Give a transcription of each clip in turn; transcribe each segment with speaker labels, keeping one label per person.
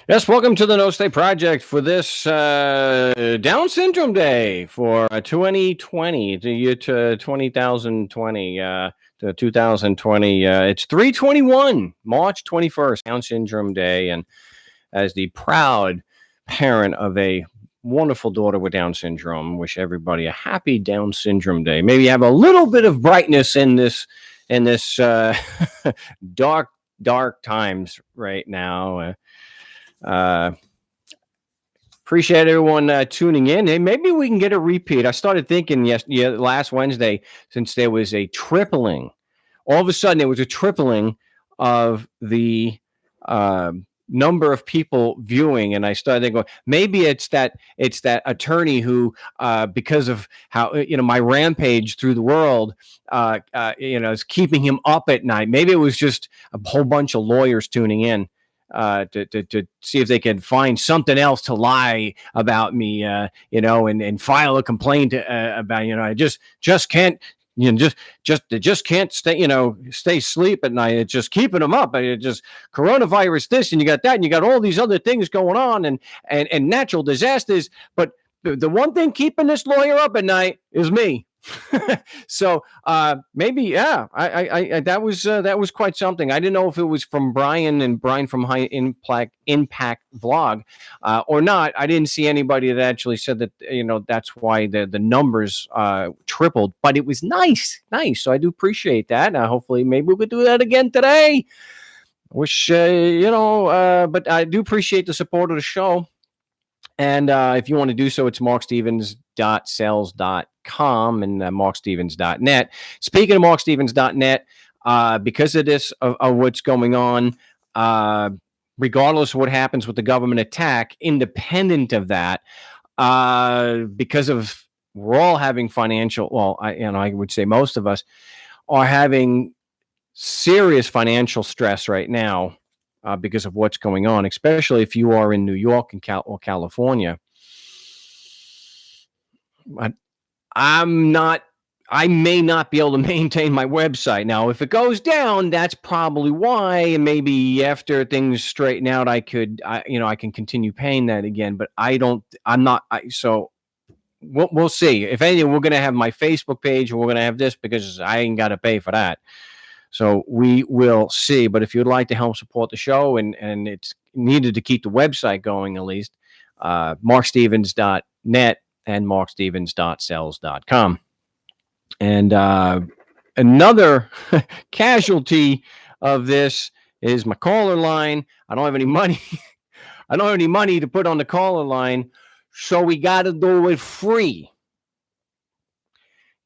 Speaker 1: Yes, welcome to the No Stay Project for this Down Syndrome Day for 2020, the year to 2020, to 2020. It's 3/21, March 21st, Down Syndrome Day. And as the proud parent of a wonderful daughter with Down syndrome, wish everybody a happy Down Syndrome Day. Maybe have a little bit of brightness in this dark times right now. Uh, Appreciate everyone tuning in. Hey, maybe we can get a repeat. I started thinking last Wednesday, since there was a tripling. All of a sudden, there was a tripling of the number of people viewing, and I started thinking, maybe it's that attorney who, because of how my rampage through the world, is keeping him up at night. Maybe it was just a whole bunch of lawyers tuning in to see if they can find something else to lie about me, and file a complaint about, I just can't, just can't stay sleep at night. It's just keeping them up. It just coronavirus this, and you got that, and you got all these other things going on, and natural disasters. But the one thing keeping this lawyer up at night is me. So maybe that was quite something. I didn't know if it was from Brian from High Impact Vlog or not. I didn't see anybody that actually said that that's why the numbers tripled, but it was nice. So I do appreciate that. Hopefully maybe we could do that again today. Wish but I do appreciate the support of the show. And if you want to do so, it's markstevens.sales.com and markstevens.net. Speaking of markstevens.net, because of this, of what's going on, regardless of what happens with the government attack, independent of that, because of we're all having financial, I would say most of us are having serious financial stress right now. Because of what's going on, especially if you are in New York and or California. I may not be able to maintain my website. Now, if it goes down, that's probably why. And maybe after things straighten out, I can continue paying that again. But so we'll see. If anything, we're going to have my Facebook page, and we're going to have this because I ain't got to pay for that. So we will see. But if you'd like to help support the show, and it's needed to keep the website going, at least, markstevens.net and markstevens.sales.com. And another casualty of this is my caller line. I don't have any money. I don't have any money to put on the caller line, so we got to do it free.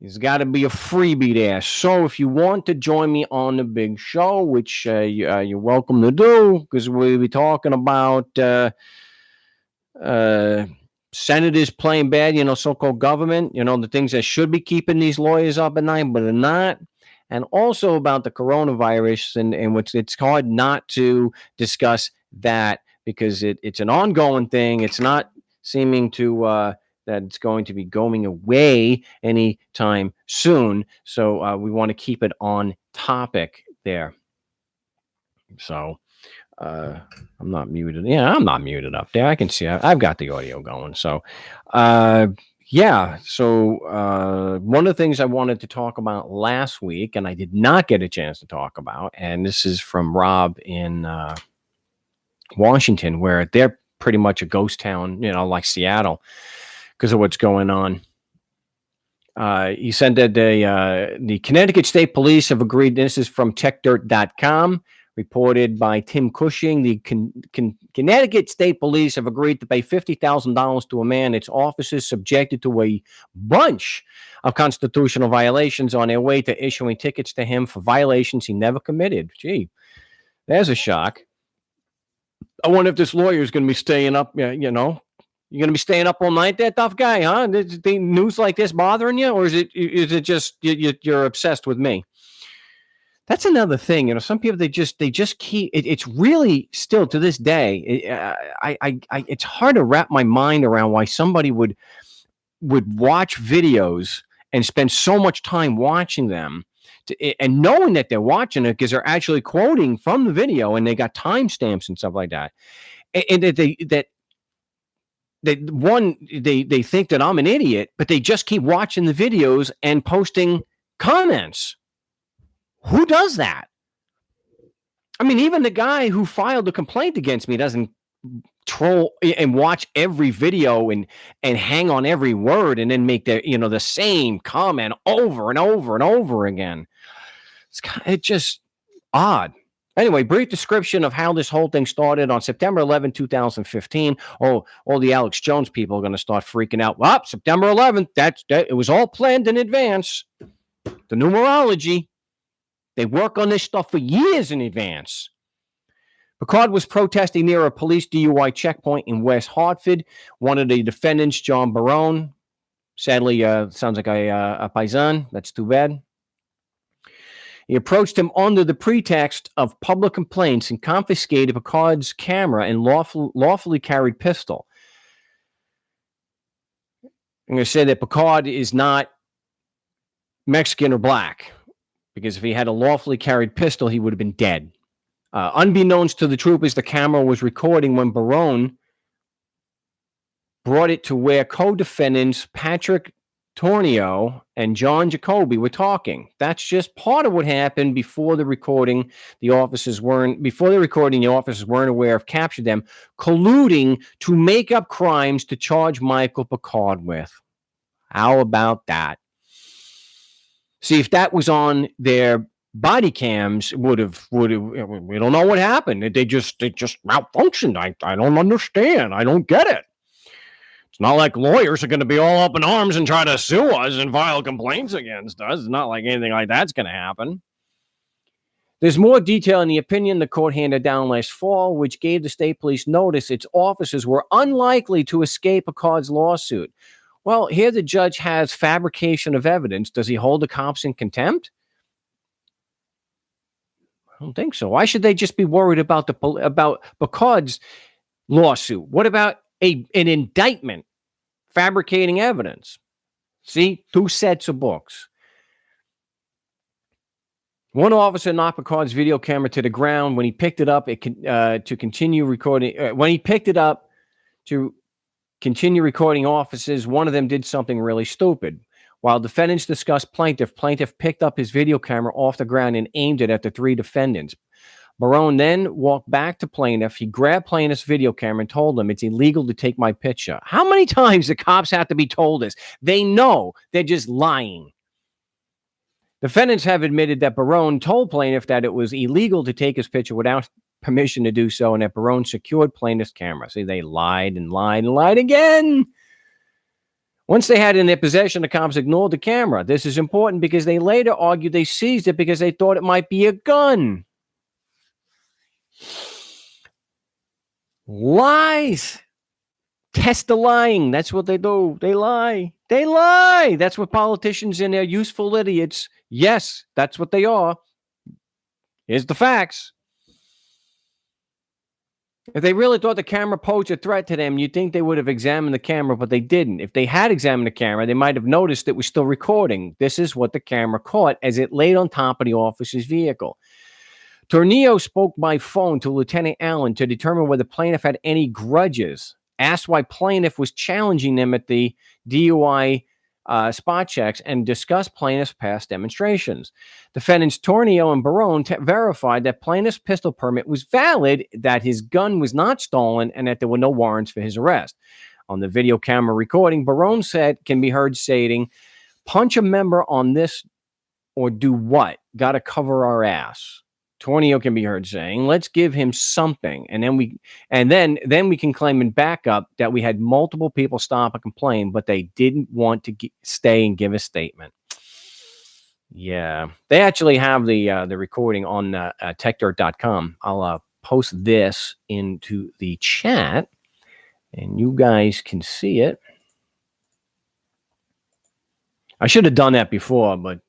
Speaker 1: There's got to be a freebie there. So if you want to join me on the big show, which you're welcome to do, because we'll be talking about senators playing bad, so-called government, the things that should be keeping these lawyers up at night, but are not. And also about the coronavirus, and it's hard not to discuss that because it's an ongoing thing. It's not seeming to... that it's going to be going away anytime soon. So we want to keep it on topic there. So I'm not muted. Yeah, I'm not muted up there. I can see I've got the audio going. So So one of the things I wanted to talk about last week, and I did not get a chance to talk about, and this is from Rob in Washington, where they're pretty much a ghost town, like Seattle, because of what's going on. He said that the Connecticut State Police have agreed. This is from techdirt.com, reported by Tim Cushing. The Connecticut State Police have agreed to pay $50,000 to a man its officers subjected to a bunch of constitutional violations on their way to issuing tickets to him for violations he never committed. Gee, there's a shock. I wonder if this lawyer is going to be staying up, You're going to be staying up all night, that tough guy, huh? The news like this bothering you? Or is it just you're obsessed with me? That's another thing. Some people, they just keep it. It's really still to this day. It's hard to wrap my mind around why somebody would watch videos and spend so much time watching them and knowing that they're watching it because they're actually quoting from the video and they got timestamps and stuff like that. and that they think that I'm an idiot, but they just keep watching the videos and posting comments. Who does that? I mean, even the guy who filed the complaint against me doesn't troll and watch every video and hang on every word and then make the same comment over and over and over again. It's just odd. Anyway, brief description of how this whole thing started on September 11, 2015. Oh, all the Alex Jones people are going to start freaking out. Well, September 11th, it was all planned in advance. The numerology, they work on this stuff for years in advance. Picard was protesting near a police DUI checkpoint in West Hartford. One of the defendants, John Barone, sadly sounds like a paisan. That's too bad. He approached him under the pretext of public complaints and confiscated Picard's camera and lawfully carried pistol. I'm going to say that Picard is not Mexican or black, because if he had a lawfully carried pistol, he would have been dead. Unbeknownst to the troopers, the camera was recording when Barone brought it to where co-defendants Patrick Tornio and John Jacoby were talking. That's just part of what happened before the recording. The officers weren't aware of captured them colluding to make up crimes to charge Michael Picard with. How about that? See, if that was on their body cams, would have. We don't know what happened. They just malfunctioned. I don't understand. I don't get it. It's not like lawyers are going to be all up in arms and try to sue us and file complaints against us. It's not like anything like that's going to happen. There's more detail in the opinion the court handed down last fall, which gave the state police notice its officers were unlikely to escape Picard's lawsuit. Well, here the judge has fabrication of evidence. Does he hold the cops in contempt? I don't think so. Why should they just be worried about Picard's lawsuit? What about an indictment fabricating evidence? See, 2 sets of books. One officer knocked Picard's video camera to the ground. When he picked it up, to continue recording. When he picked it up to continue recording officers, one of them did something really stupid. While defendants discussed plaintiff picked up his video camera off the ground and aimed it at the 3 defendants. Barone then walked back to plaintiff. He grabbed plaintiff's video camera and told him it's illegal to take my picture. How many times the cops have to be told this? They know. They're just lying. Defendants have admitted that Barone told plaintiff that it was illegal to take his picture without permission to do so, and that Barone secured plaintiff's camera. See, they lied and lied and lied again. Once they had it in their possession, the cops ignored the camera. This is important because they later argued they seized it because they thought it might be a gun. Lies. Test the lying. That's what they do. They lie. They lie. That's what politicians and their useful idiots. Yes, that's what they are. Here's the facts. If they really thought the camera posed a threat to them, you'd think they would have examined the camera, but they didn't. If they had examined the camera, they might have noticed it was still recording. This is what the camera caught as it laid on top of the officer's vehicle. Tornillo spoke by phone to Lieutenant Allen to determine whether plaintiff had any grudges. Asked why plaintiff was challenging them at the DUI spot checks, and discussed plaintiff's past demonstrations. Defendants Tornillo and Barone verified that plaintiff's pistol permit was valid, that his gun was not stolen, and that there were no warrants for his arrest. On the video camera recording, Barone can be heard saying, "Punch a member on this or do what? Got to cover our ass." Tornillo can be heard saying, "Let's give him something." And then we can claim in backup that we had multiple people stop and complain, but they didn't want to stay and give a statement. Yeah. They actually have the recording on techdirt.com. I'll post this into the chat and you guys can see it. I should have done that before, but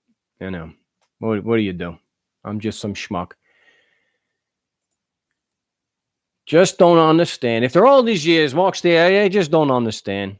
Speaker 1: what do you do? I'm just some schmuck. Just don't understand. If they're all these years, Mark's there, I just don't understand.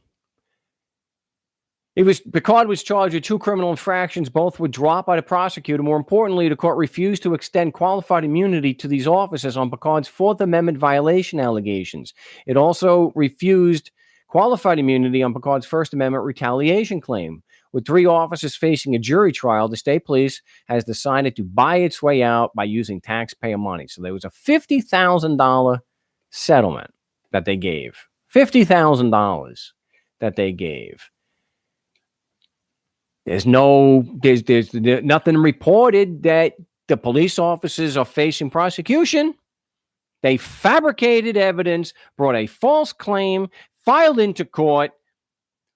Speaker 1: Picard was charged with 2 criminal infractions. Both were dropped by the prosecutor. More importantly, the court refused to extend qualified immunity to these officers on Picard's Fourth Amendment violation allegations. It also refused qualified immunity on Picard's First Amendment retaliation claim. With 3 officers facing a jury trial, the state police has decided to buy its way out by using taxpayer money. So there was a $50,000 settlement that they gave. $50,000 that they gave. There's nothing reported that the police officers are facing prosecution. They fabricated evidence, brought a false claim, filed into court,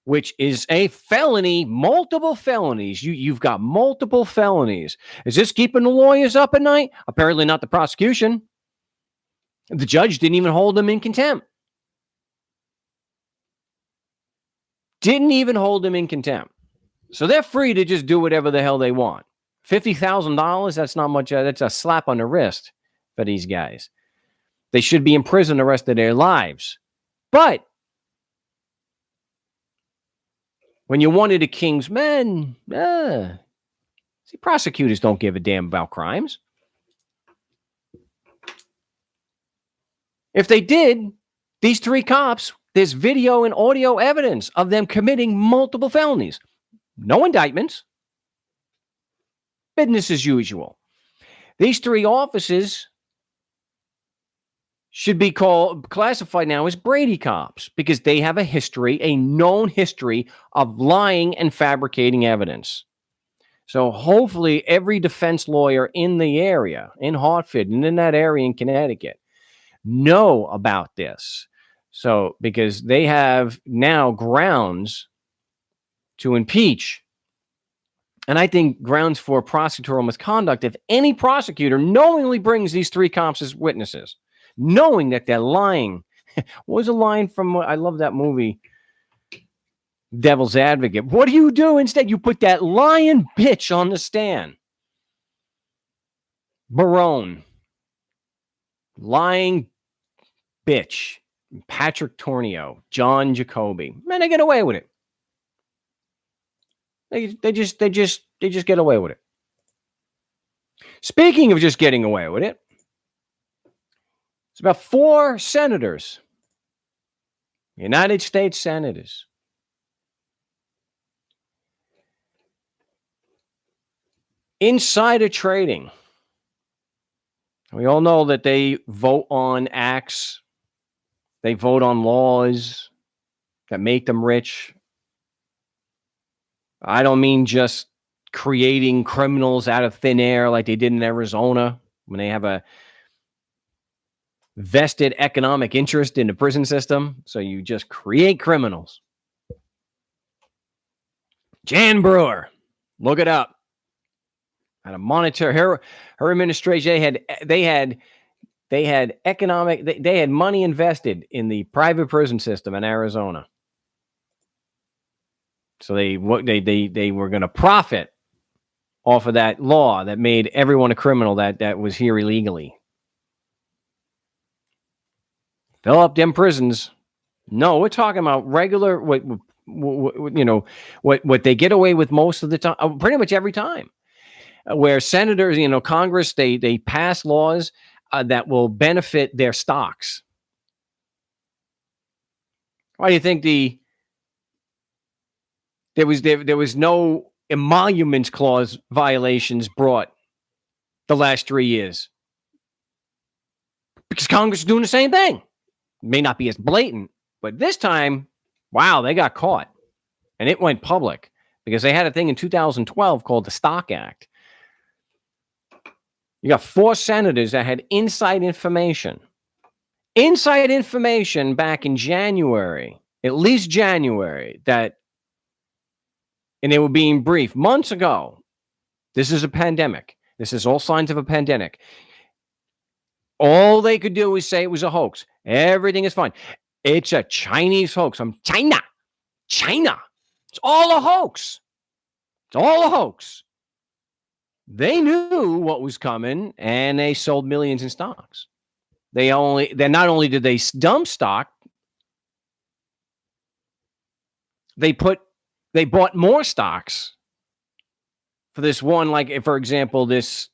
Speaker 1: which is a felony, multiple felonies. You've got multiple felonies. Is this keeping the lawyers up at night? Apparently not the prosecution. The judge didn't even hold them in contempt. Didn't even hold them in contempt. So they're free to just do whatever the hell they want. $50,000, that's not much. That's a slap on the wrist for these guys. They should be in prison the rest of their lives. But when you're one of the king's men, see, prosecutors don't give a damn about crimes. If they did, these 3 cops, there's video and audio evidence of them committing multiple felonies. No indictments. Business as usual. These 3 officers should be classified now as Brady cops because they have a known history of lying and fabricating evidence. So hopefully every defense lawyer in the area, in Hartford and in that area in Connecticut, know about this. So because they have now grounds to impeach. And I think grounds for prosecutorial misconduct if any prosecutor knowingly brings these 3 cops as witnesses, knowing that they're lying. What was a line from, I love that movie, Devil's Advocate. What do you do instead? You put that lying bitch on the stand. Barone. Lying bitch. Patrick Tornio. John Jacoby. Man, they get away with it. They just get away with it. Speaking of just getting away with it, it's about 4 senators, United States senators, insider trading. We all know that they vote on acts, they vote on laws that make them rich. I don't mean just creating criminals out of thin air like they did in Arizona when they have a vested economic interest in the prison system. So you just create criminals. Jan Brewer, look it up. Had a monetary, her administration, they had money invested in the private prison system in Arizona. So they were going to profit off of that law that made everyone a criminal that was here illegally. Fill up them prisons. No, we're talking about regular what they get away with most of the time, pretty much every time, where senators, Congress, they pass laws that will benefit their stocks. Why do you think there was no emoluments clause violations brought the last 3 years? Because Congress is doing the same thing. It may not be as blatant, but this time, wow, they got caught. And it went public because they had a thing in 2012 called the Stock Act. You got 4 senators that had inside information back in January, at least January, and they were being briefed months ago. This is a pandemic. This is all signs of a pandemic. All they could do is say it was a hoax. Everything is fine. It's a Chinese hoax from China. It's all a hoax. They knew what was coming, and they sold millions in stocks. They not only did they dump stock, they they bought more stocks for this one, like, for example, this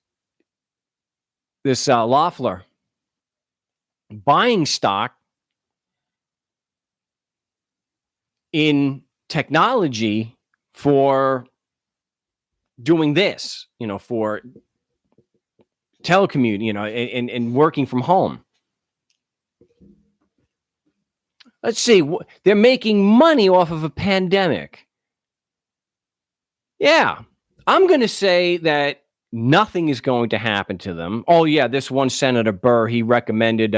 Speaker 1: Loeffler buying stock in technology for doing this, for telecommute, and working from home. Let's see. They're making money off of a pandemic. Yeah. I'm going to say that nothing is going to happen to them. Oh, yeah. This one Senator Burr, he recommended,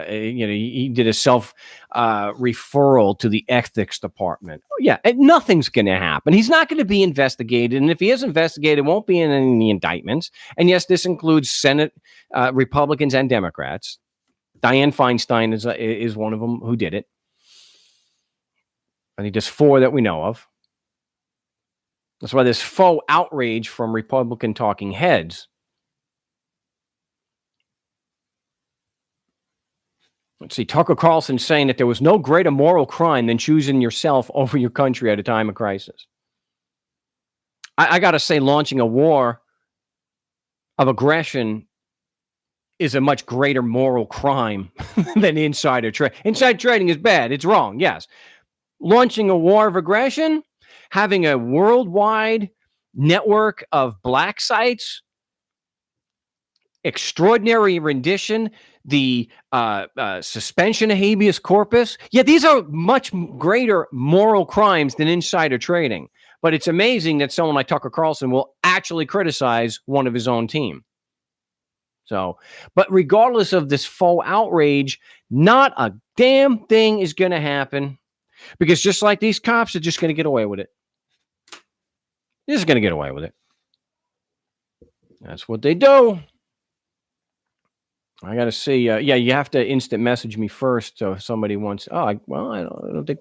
Speaker 1: he did a self referral to the ethics department. Oh, yeah. And nothing's going to happen. He's not going to be investigated. And if he is investigated, it won't be in any of the indictments. And yes, this includes Senate Republicans and Democrats. Dianne Feinstein is one of them who did it. I think there's 4 that we know of. That's why there's faux outrage from Republican talking heads. Let's see. Tucker Carlson saying that there was no greater moral crime than choosing yourself over your country at a time of crisis. I got to say, launching a war of aggression is a much greater moral crime than insider trading. Insider trading is bad. It's wrong. Yes. Launching a war of aggression, having a worldwide network of black sites, extraordinary rendition, the suspension of habeas corpus. Yeah, these are much greater moral crimes than insider trading. But it's amazing that someone like Tucker Carlson will actually criticize one of his own team. So, but regardless of this faux outrage, not a damn thing is going to happen, because just like these cops are just going to get away with it. They're just going to get away with it. That's what they do. I got to see. You have to instant message me first. So if somebody wants, I don't think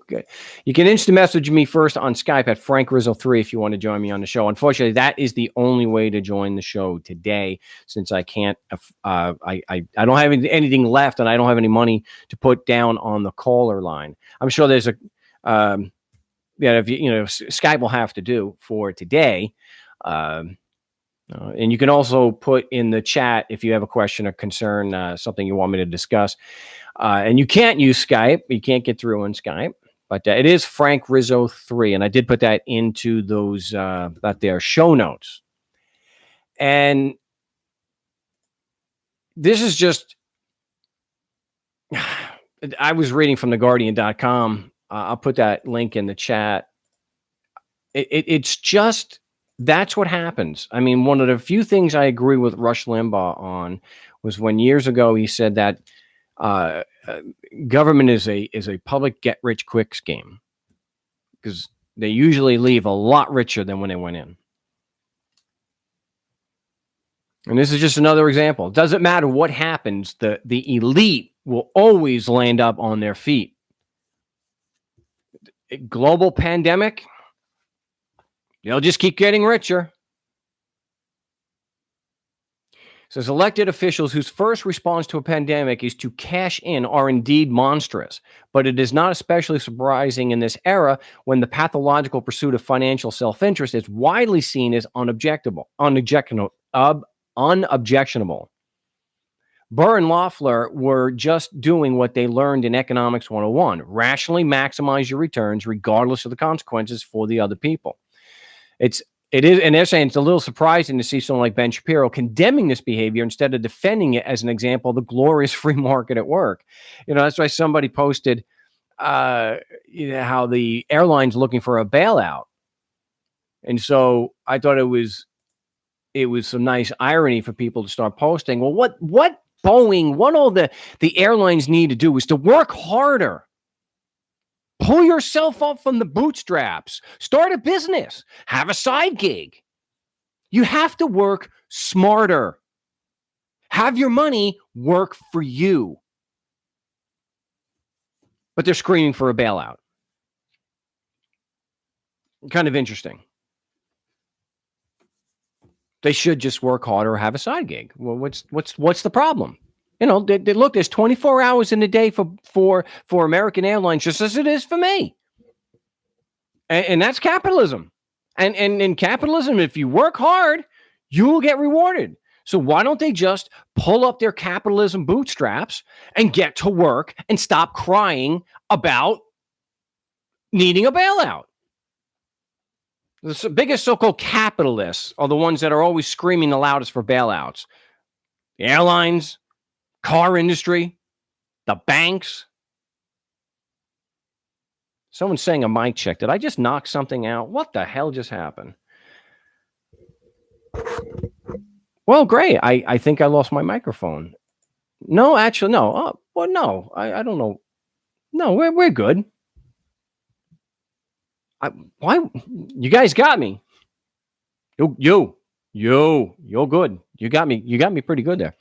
Speaker 1: you can instant message me first on Skype at FrankRizzo3 if you want to join me on the show. Unfortunately, that is the only way to join the show today, since I can't. I don't have anything left, and I don't have any money to put down on the caller line. I'm sure there's if Skype will have to do for today. And you can also put in the chat if you have a question or concern, something you want me to discuss. And you can't use Skype. You can't get through on Skype. But it is Frank Rizzo 3. And I did put that into those their show notes. And this is just, I was reading from theguardian.com. I'll put that link in the chat. It's just, that's what happens. I mean, one of the few things I agree with Rush Limbaugh on was when years ago he said that government is a public get rich quick scheme, because they usually leave a lot richer than when they went in. And this is just another example. It doesn't matter what happens, the elite will always land up on their feet. Global pandemic, they'll just keep getting richer. It says elected officials whose first response to a pandemic is to cash in are indeed monstrous, but it is not especially surprising in this era when the pathological pursuit of financial self-interest is widely seen as unobjectionable. Burr and Loeffler were just doing what they learned in Economics 101, rationally maximize your returns regardless of the consequences for the other people. It is, and they're saying it's a little surprising to see someone like Ben Shapiro condemning this behavior instead of defending it as an example of the glorious free market at work. That's why somebody posted, how the airline's looking for a bailout, and so I thought it was some nice irony for people to start posting. Well, what Boeing, what all the airlines need to do is to work harder. Pull yourself up from the bootstraps. Start a business. Have a side gig. You have to work smarter. Have your money work for you. But they're screaming for a bailout. Kind of interesting. They should just work harder or have a side gig. Well, what's the problem? Look, there's 24 hours in a day for American Airlines, just as it is for me. And that's capitalism. And in capitalism, if you work hard, you will get rewarded. So why don't they just pull up their capitalism bootstraps and get to work and stop crying about needing a bailout? The biggest so-called capitalists are the ones that are always screaming the loudest for bailouts. The airlines, car industry, the banks. Someone's saying a mic check. Did I just knock something out? What the hell just happened? Well, great. I think I lost my microphone. No, actually, no. Oh, well, no. I don't know. No, we're good. Why? You guys got me. You're good. You got me pretty good there.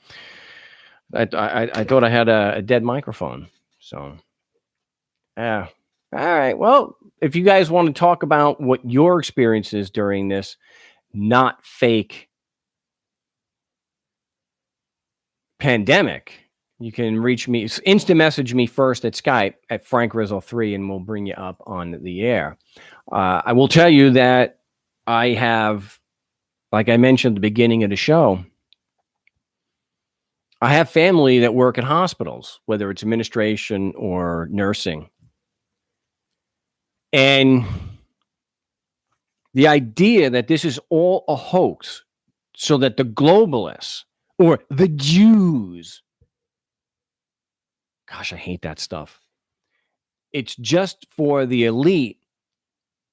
Speaker 1: I thought I had a dead microphone. So, yeah. All right. Well, if you guys want to talk about what your experience is during this not fake pandemic, you can reach me, instant message me first at Skype at Frank Rizzo 3, and we'll bring you up on the air. I will tell you that I have, like I mentioned at the beginning of the show, I have family that work in hospitals, whether it's administration or nursing. And the idea that this is all a hoax so that the globalists or the Jews, gosh, I hate that stuff. It's just for the elite.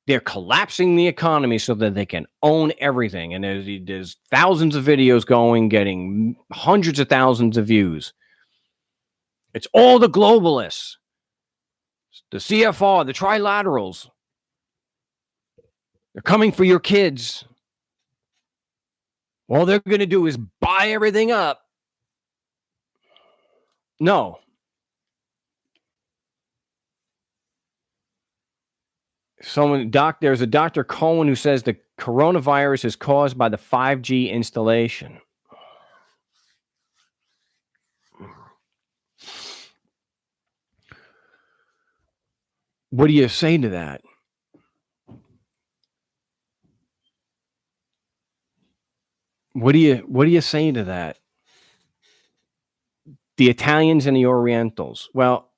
Speaker 1: They're collapsing the economy so that they can own everything. And there's thousands of videos going, getting hundreds of thousands of views. It's all the globalists, the CFR, the trilaterals. They're coming for your kids. All they're going to do is buy everything up. No. There's a Dr. Cohen who says the coronavirus is caused by the 5G installation. What do you say to that? What do you say to that? The Italians and the Orientals. Well,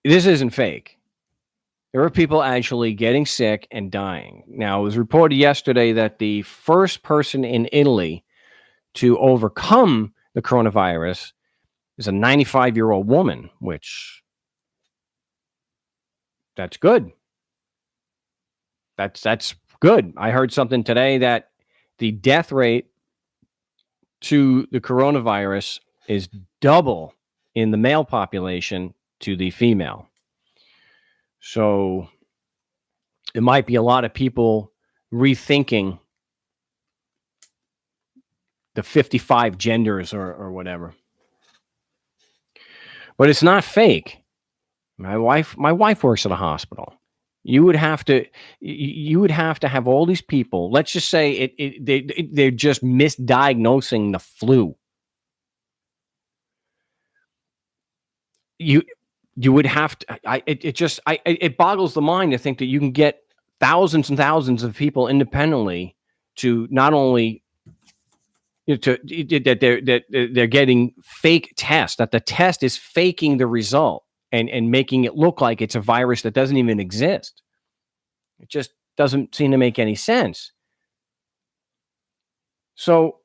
Speaker 1: this isn't fake. There are people actually getting sick and dying. Now, it was reported yesterday that the first person in Italy to overcome the coronavirus is a 95-year-old woman, which that's good. That's good. I heard something today that the death rate to the coronavirus is double in the male population to the female. So it might be a lot of people rethinking the 55 genders or whatever. But it's not fake. My wife works at a hospital. You would have to have all these people. Let's just say they're just misdiagnosing the flu. You would have to. It boggles the mind to think that you can get thousands and thousands of people independently to not only that they're getting fake tests, that the test is faking the result and making it look like it's a virus that doesn't even exist. It just doesn't seem to make any sense. So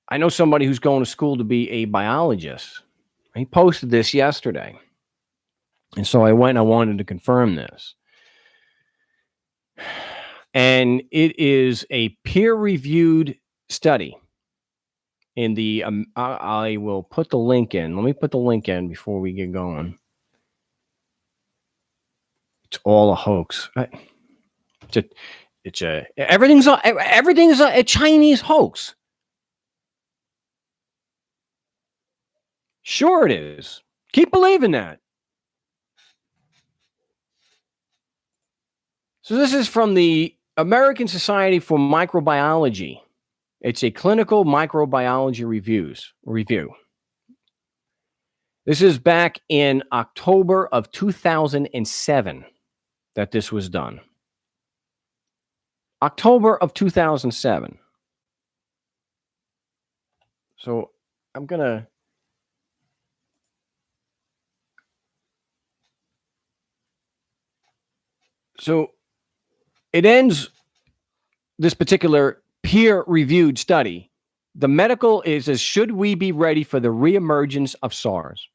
Speaker 1: I know somebody who's going to school to be a biologist. He posted this yesterday. And so I went and I wanted to confirm this. And it is a peer-reviewed study in the I will put the link in. Let me put the link in before we get going. It's all a hoax. Everything's a Chinese hoax. Sure it is. Keep believing that. So this is from the American Society for Microbiology. It's a clinical microbiology review. This is back in October of 2007. that this was done. October of 2007. So I'm going to. So it ends this particular peer-reviewed study. The medical is as should we be ready for the reemergence of SARS?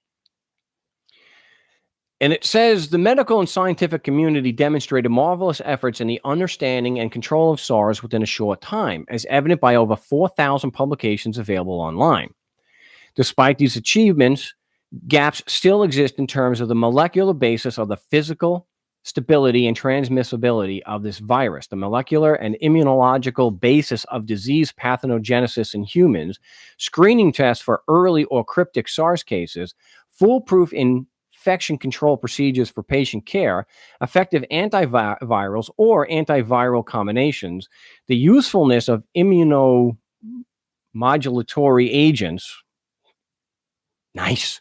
Speaker 1: And it says the medical and scientific community demonstrated marvelous efforts in the understanding and control of SARS within a short time, as evident by over 4,000 publications available online. Despite these achievements, gaps still exist in terms of the molecular basis of the physical stability and transmissibility of this virus, the molecular and immunological basis of disease pathogenesis in humans, screening tests for early or cryptic SARS cases, foolproof infection control procedures for patient care, effective antivirals or antiviral combinations, the usefulness of immunomodulatory agents. Nice.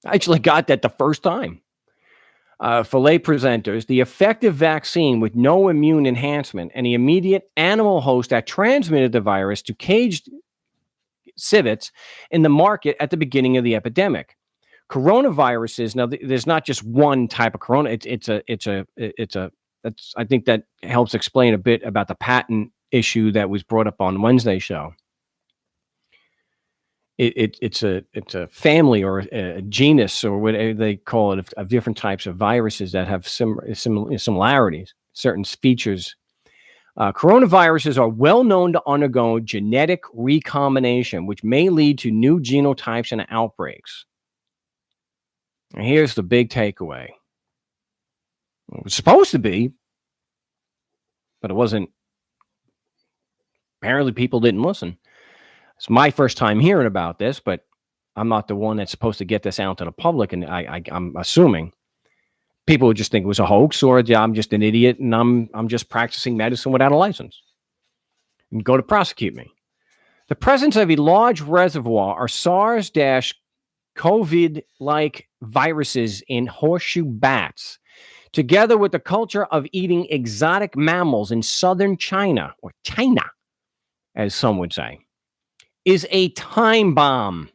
Speaker 1: I actually got that the first time. For lay presenters, the effective vaccine with no immune enhancement and the immediate animal host that transmitted the virus to caged civets in the market at the beginning of the epidemic. Coronaviruses. Now, there's not just one type of corona. I think that helps explain a bit about the patent issue that was brought up on Wednesday's show. It's a family or a genus or whatever they call it of different types of viruses that have similarities, certain features. Coronaviruses are well known to undergo genetic recombination, which may lead to new genotypes and outbreaks. And here's the big takeaway. It was supposed to be, but it wasn't. Apparently, people didn't listen. It's my first time hearing about this, but I'm not the one that's supposed to get this out to the public. And I'm assuming people would just think it was a hoax, or I'm just an idiot and I'm just practicing medicine without a license and go to prosecute me. The presence of a large reservoir of SARS-CoV-like viruses in horseshoe bats, together with the culture of eating exotic mammals in southern China, or China, as some would say, is a time bomb.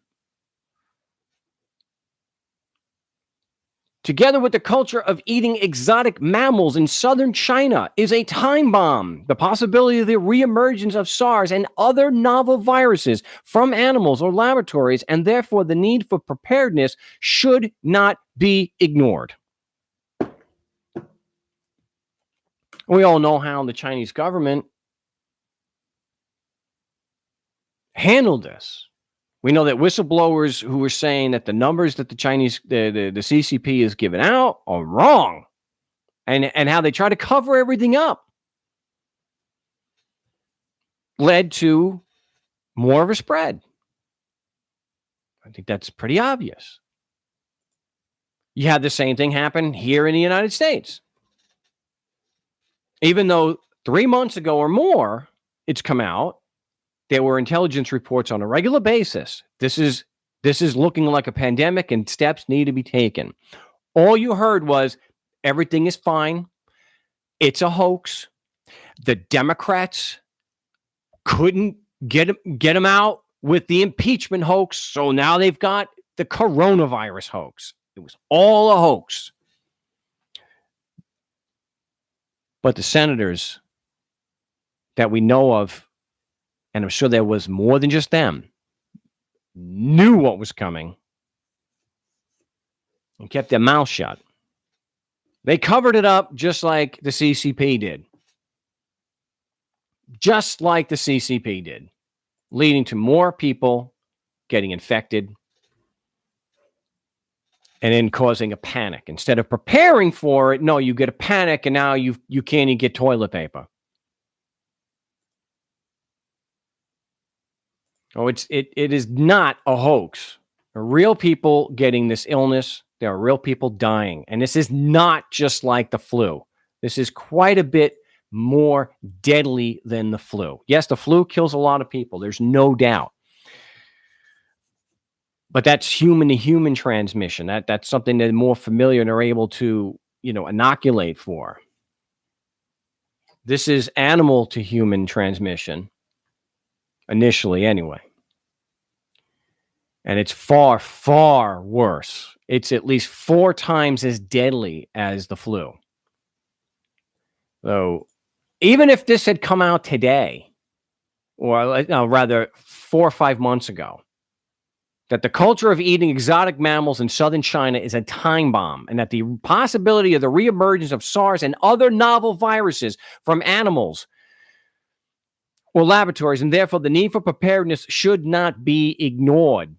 Speaker 1: Together with the culture of eating exotic mammals in southern China is a time bomb. The possibility of the reemergence of SARS and other novel viruses from animals or laboratories, and therefore the need for preparedness, should not be ignored. We all know how the Chinese government handled this. We know that whistleblowers who were saying that the numbers that the CCP is giving out are wrong, and how they try to cover everything up led to more of a spread. I think that's pretty obvious. You had the same thing happen here in the United States. Even though 3 months ago or more, it's come out, there were intelligence reports on a regular basis. This is looking like a pandemic and steps need to be taken. All you heard was everything is fine. It's a hoax. The Democrats couldn't get them out with the impeachment hoax, so now they've got the coronavirus hoax. It was all a hoax. But the senators that we know of, and I'm sure there was more than just them, knew what was coming and kept their mouth shut. They covered it up just like the CCP did. Just like the CCP did, leading to more people getting infected and then causing a panic. Instead of preparing for it, no, you get a panic and now you can't even get toilet paper. Oh, it is not a hoax. There are real people getting this illness. There are real people dying. And this is not just like the flu. This is quite a bit more deadly than the flu. Yes, the flu kills a lot of people. There's no doubt. But that's human to human transmission. That's something they're more familiar and are able to inoculate for. This is animal to human transmission, initially anyway. And it's far, far worse. It's at least 4 times as deadly as the flu. So even if this had come out today, or rather 4 or 5 months ago, that the culture of eating exotic mammals in southern China is a time bomb, and that the possibility of the reemergence of SARS and other novel viruses from animals or laboratories, and therefore the need for preparedness should not be ignored.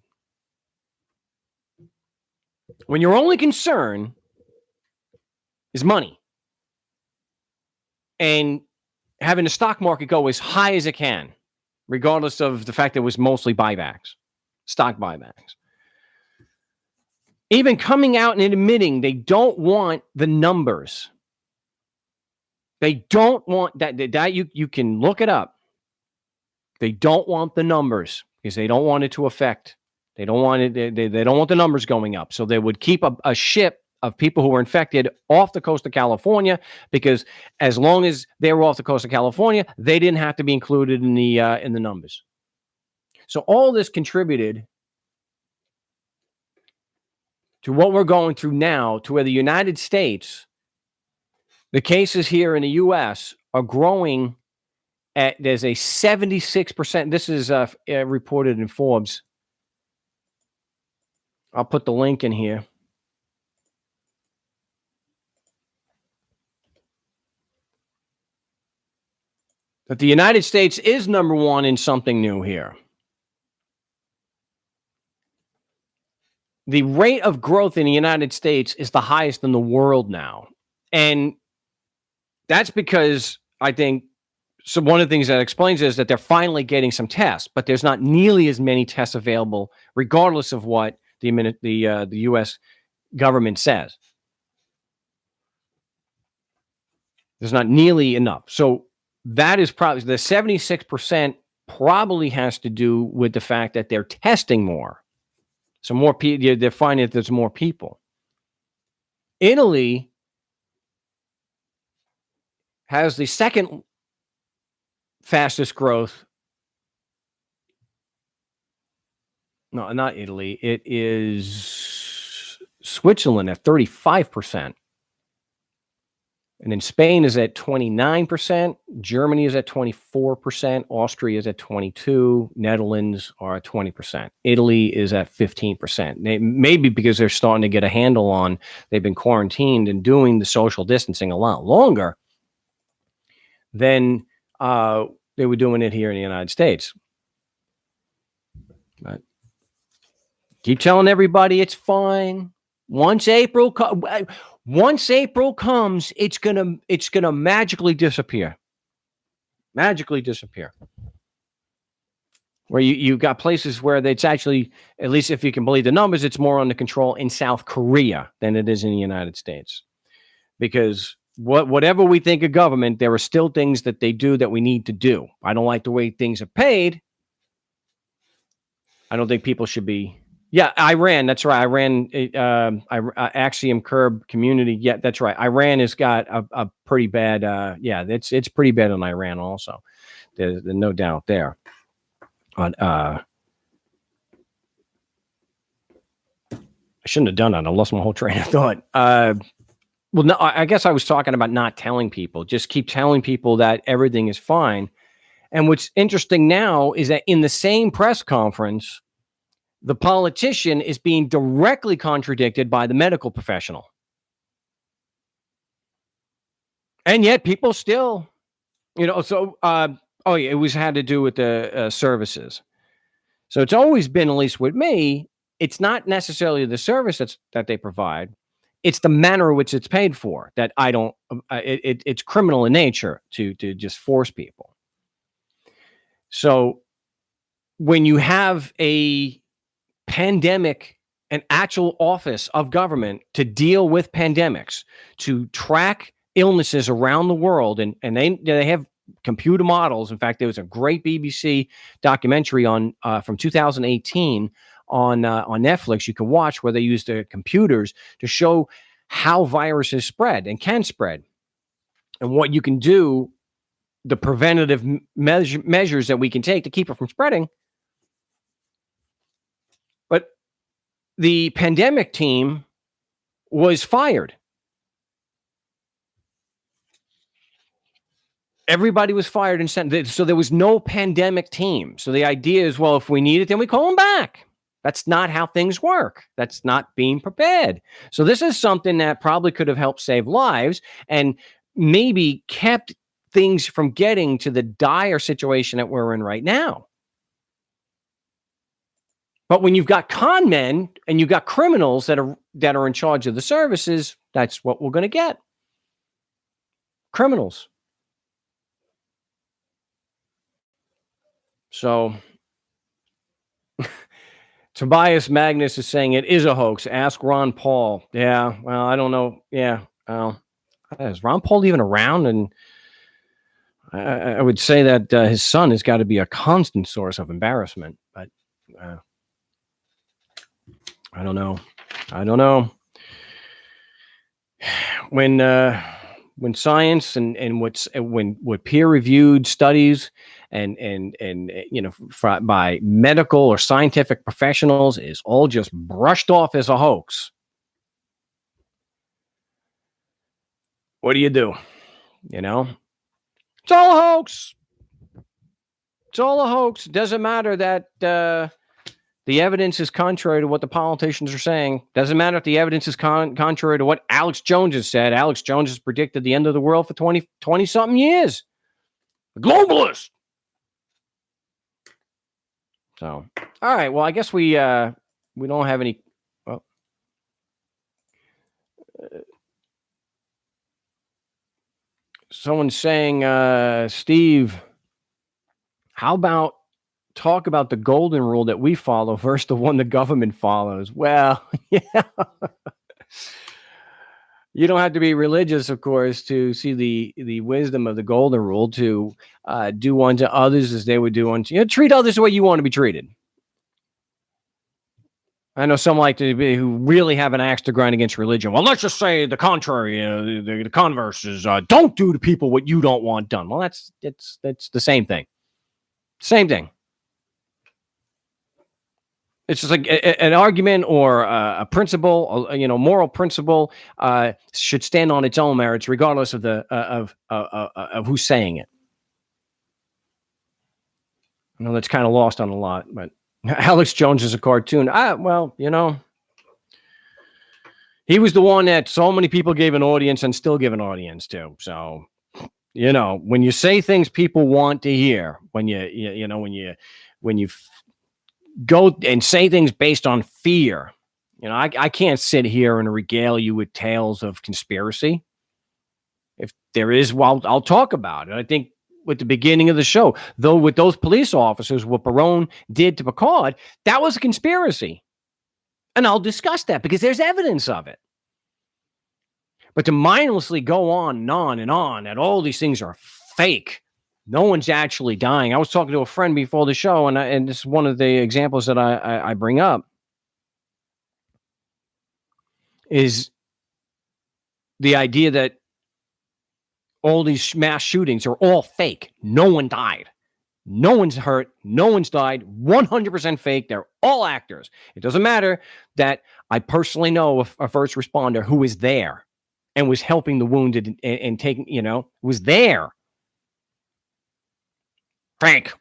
Speaker 1: When your only concern is money and having the stock market go as high as it can, regardless of the fact that it was mostly buybacks, stock buybacks. Even coming out and admitting they don't want the numbers. They don't want that you can look it up. They don't want the numbers because they don't want it to affect. They don't want it. They don't want the numbers going up. So they would keep a ship of people who were infected off the coast of California, because as long as they were off the coast of California, they didn't have to be included in the numbers. So all this contributed to what we're going through now, to where the United States, the cases here in the U.S. are growing at, there's a 76%. This is reported in Forbes. I'll put the link in here. That the United States is number one in something new here. The rate of growth in the United States is the highest in the world now. And that's because I think one of the things that explains is that they're finally getting some tests, but there's not nearly as many tests available, regardless of what the U.S. government says. There's not nearly enough. So that is probably the 76% probably has to do with the fact that they're testing more. So more people, they're finding that there's more people. Italy has the second fastest growth. No, not Italy. It is Switzerland at 35%. And then Spain is at 29%. Germany is at 24%. Austria is at 22%. Netherlands are at 20%. Italy is at 15%. Maybe because they're starting to get a handle on, they've been quarantined and doing the social distancing a lot longer than they were doing it here in the United States. But keep telling everybody it's fine. Once April comes, it's gonna magically disappear. Magically disappear. Where you got places where it's actually, at least if you can believe the numbers, it's more under control in South Korea than it is in the United States. Because whatever we think of government, there are still things that they do that we need to do. I don't like the way things are paid. I don't think people should be. Yeah, Iran. That's right. Iran, Axiom Curb Community. Yeah, that's right. Iran has got a pretty bad. It's pretty bad in Iran also. There's no doubt there. But I shouldn't have done that. I lost my whole train of thought. Well, no, I guess I was talking about not telling people. Just keep telling people that everything is fine. And what's interesting now is that in the same press conference, the politician is being directly contradicted by the medical professional. And yet people still, it had to do with the services. So it's always been, at least with me, it's not necessarily the service that they provide. It's the manner in which it's paid for that I don't, it's criminal in nature to just force people. So when you have a pandemic, an actual office of government to deal with pandemics, to track illnesses around the world, and they have computer models. In fact, there was a great BBC documentary on from 2018 on Netflix you can watch, where they used the computers to show how viruses spread and can spread, and what you can do, the preventative measures that we can take to keep it from spreading. But the pandemic team was fired. Everybody was fired and sent. So there was no pandemic team. So the idea is, well, if we need it, then we call them back. That's not how things work. That's not being prepared. So this is something that probably could have helped save lives and maybe kept things from getting to the dire situation that we're in right now. But when you've got con men and you've got criminals that are in charge of the services, that's what we're going to get. Criminals. So Tobias Magnus is saying it is a hoax. Ask Ron Paul. Yeah, well, I don't know. Yeah, is Ron Paul even around? And I would say that his son has got to be a constant source of embarrassment. But I don't know. When science and what peer-reviewed studies and by medical or scientific professionals is all just brushed off as a hoax, what do? It's all a hoax. It's all a hoax. It doesn't matter that the evidence is contrary to what the politicians are saying. Doesn't matter if the evidence is contrary to what Alex Jones has said. Alex Jones has predicted the end of the world for 20-something years. A globalist. So, all right. Well, I guess we don't have any. Well, someone's saying, Steve, how about talk about the golden rule that we follow versus the one the government follows? Well, yeah. You don't have to be religious, of course, to see the wisdom of the golden rule, to do unto others as they would do unto you. Treat others the way you want to be treated. I know some like to be who really have an axe to grind against religion. Well, let's just say the contrary. The converse is don't do to people what you don't want done. Well, that's the same thing. Same thing. It's just like an argument or a principle, moral principle should stand on its own merits, regardless of of who's saying it. I know that's kind of lost on a lot, but Alex Jones is a cartoon. He was the one that so many people gave an audience and still give an audience to. So, when you say things people want to hear, when you go and say things based on fear, I can't sit here and regale you with tales of conspiracy. If there is, well, I'll talk about it. I think with the beginning of the show, though, with those police officers, what Barone did to Picard, that was a conspiracy. And I'll discuss that because there's evidence of it. But to mindlessly go on and on and on that all these things are fake, no one's actually dying. I was talking to a friend before the show, and this is one of the examples that I bring up, is the idea that all these mass shootings are all fake. No one died. No one's hurt. No one's died. 100% fake. They're all actors. It doesn't matter that I personally know a first responder who was there and was helping the wounded and taking, was there. Frank.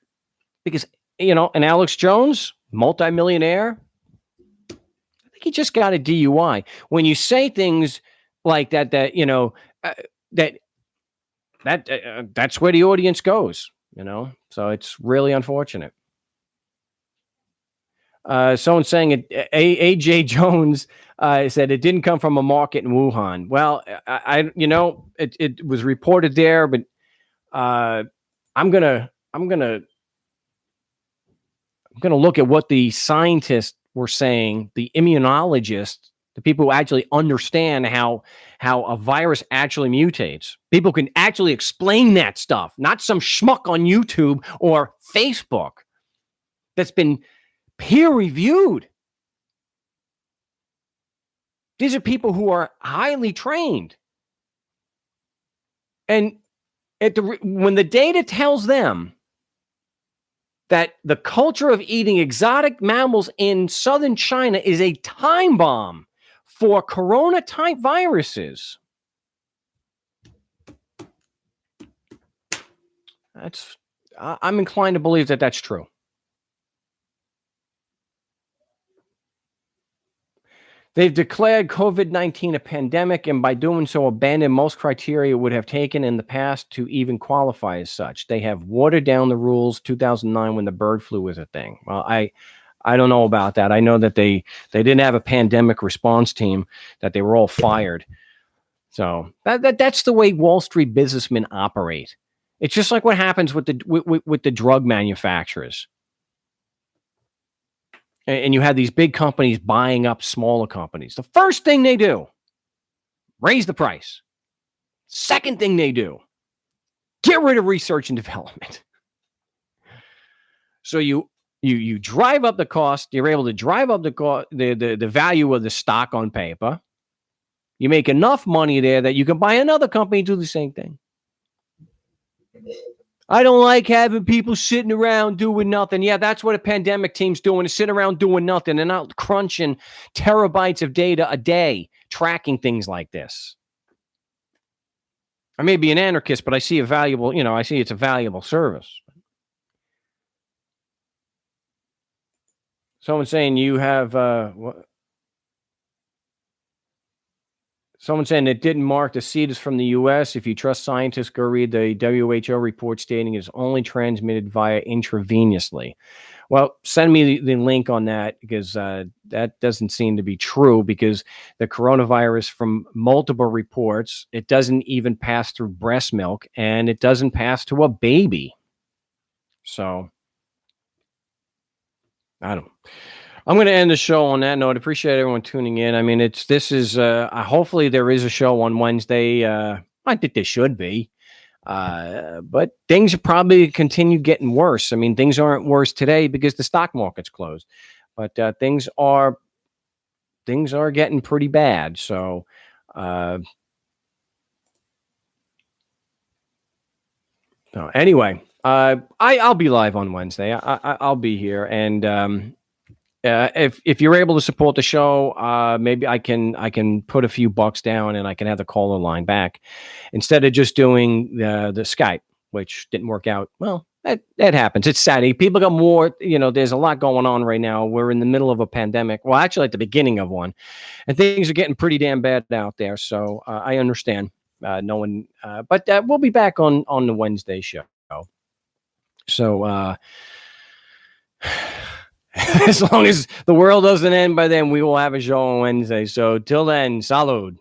Speaker 1: Because, and Alex Jones, multimillionaire, I think he just got a DUI. When you say things like that, that's where the audience goes, so it's really unfortunate. Someone saying it, AJ Jones said it didn't come from a market in Wuhan. Well, it was reported there, but I'm gonna look at what the scientists were saying, the immunologists, the people who actually understand how a virus actually mutates. People can actually explain that stuff, not some schmuck on YouTube or Facebook that's been peer-reviewed. These are people who are highly trained. And when the data tells them that the culture of eating exotic mammals in southern China is a time bomb for corona-type viruses, I'm inclined to believe that that's true. They've declared COVID-19 a pandemic, and by doing so, abandoned most criteria it would have taken in the past to even qualify as such. They have watered down the rules 2009 when the bird flu was a thing. Well, I don't know about that. I know that they didn't have a pandemic response team, that they were all fired. So that's the way Wall Street businessmen operate. It's just like what happens with the drug manufacturers. And you have these big companies buying up smaller companies. The first thing they do, raise the price. Second thing they do, get rid of research and development. So you drive up the cost. You're able to drive up the value of the stock on paper. You make enough money there that you can buy another company and do the same thing. I don't like having people sitting around doing nothing. Yeah, that's what a pandemic team's doing, is sitting around doing nothing. They're not crunching terabytes of data a day, tracking things like this. I may be an anarchist, but I see I see it's a valuable service. Someone's saying you have, someone saying it didn't mark the seed is from the U.S. If you trust scientists, go read the WHO report stating it's only transmitted via intravenously. Well, send me the link on that, because that doesn't seem to be true, because the coronavirus, from multiple reports, it doesn't even pass through breast milk, and it doesn't pass to a baby. So I'm going to end the show on that note. Appreciate everyone tuning in. I mean, hopefully there is a show on Wednesday. I think there should be. But things probably continue getting worse. I mean, things aren't worse today because the stock market's closed, but things are getting pretty bad. So anyway, I'll be live on Wednesday. I'll be here, and if you're able to support the show, maybe I can put a few bucks down, and I can have the caller line back instead of just doing the Skype, which didn't work out. Well, that happens. It's sad. People got more. There's a lot going on right now. We're in the middle of a pandemic. Well, actually, at the beginning of one, and things are getting pretty damn bad out there. So I understand. No one, but we'll be back on the Wednesday show. So. As long as the world doesn't end by then, we will have a show on Wednesday. So till then, salud.